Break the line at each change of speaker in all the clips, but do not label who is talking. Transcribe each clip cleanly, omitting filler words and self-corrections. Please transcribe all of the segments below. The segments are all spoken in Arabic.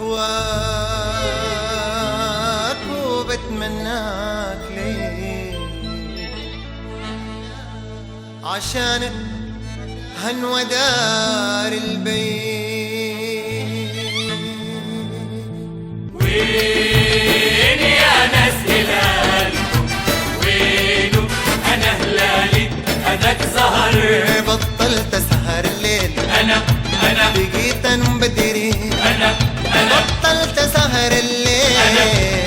بهواك وبتمناك ليه عشانك هنوى دار البيت.
وين يا ناس هلالكم وينو انا هلالي هداك زهر.
بطلت اسهر الليل
انا
بقيت انم بدري.
انا
بطلت اسهر الليل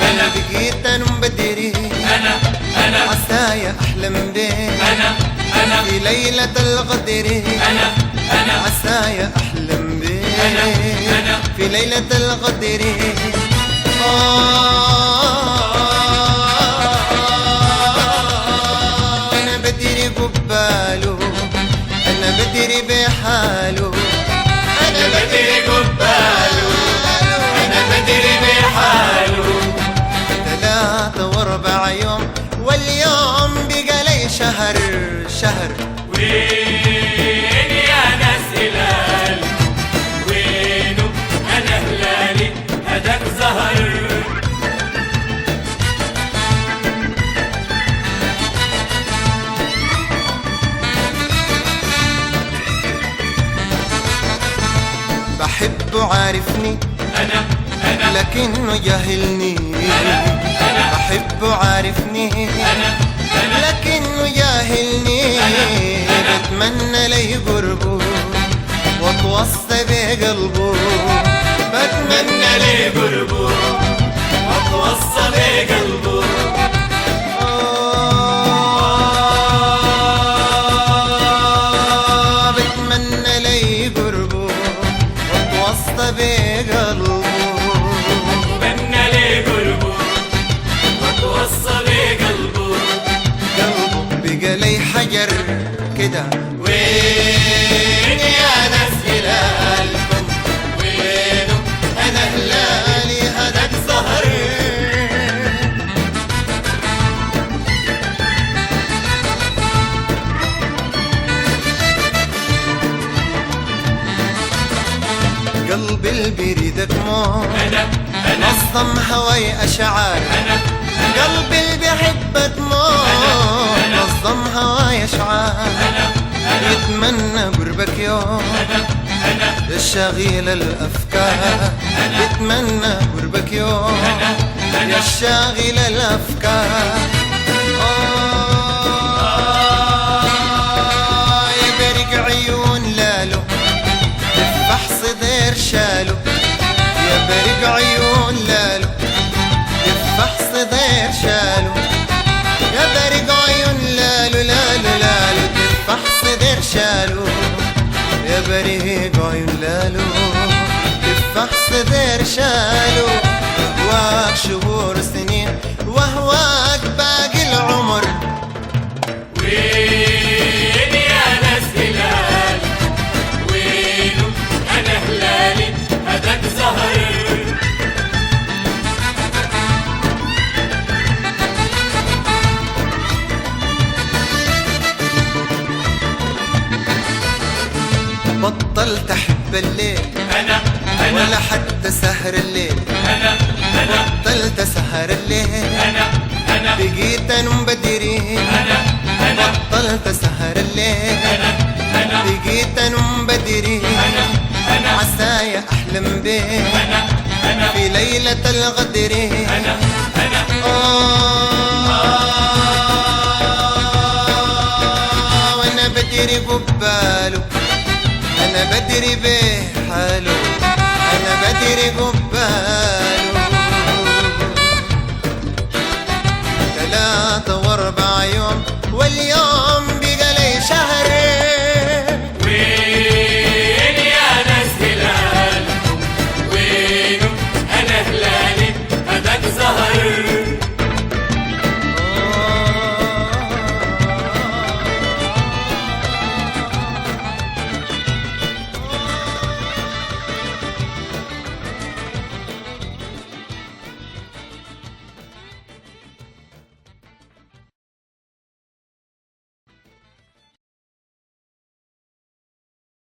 أنا
بقيت انم بدري.
انا
عسايا احلم بيك
انا
في ليلة القدر.
انا
عسايا احلم بيك
أنا
في ليلة القدر. انا بدري قباله انا بدري بحاله.
انا بدري قباله انا بدري بحاله.
3 و4 يوم واليوم بقى لي شهر.
وين يا ناس هلالكم وينو انا هلالي هداك زهر.
بحبه عارفني
انا
لكنه جاهلني. بحبه عارفني لكنه جاهلني. بتمنى لي قربه واتوصى بقلبه. بتمنى لي
قربه واتوصى بقلبه.
بتمنى لي قربه واتوصى بقلبه.
بتمنى لي قربه واتوصى بقلبه.
بقى لي حجر كده.
وين يا ناس هلالكم وينو انا هلالي هداك زهر.
قلبي البريدك موت
انا
نظم هواي اشعار. قلبي اللي بحبك موت نظم هواي اشعار. يتمنى قربك يوم يا شاغل الافكار. يتمنى قربك يوم يا شاغل الافكار. يا برق عيون لالو تفح صدر شالو. يا برق عيون لالو تفح صدر شالو. يا برق عيون لالو تفح صدر شالو. يا برق عيون لالو تفح صدر شالو. أهواك شهور سنين وأهواك باقي العمر.
وين يا ناس هلالكم وينو انا هلالي هداك زهر.
بطلت أحب الليل
انا
ولا حتى سهر الليل. بطلت سهر الليل
انا
بقيت انم بدري. بطلت سهر الليل بقيت انم بدري. عسايا احلم بيك في ليلة القدر. وانا بدري قباله انا بدري بحاله.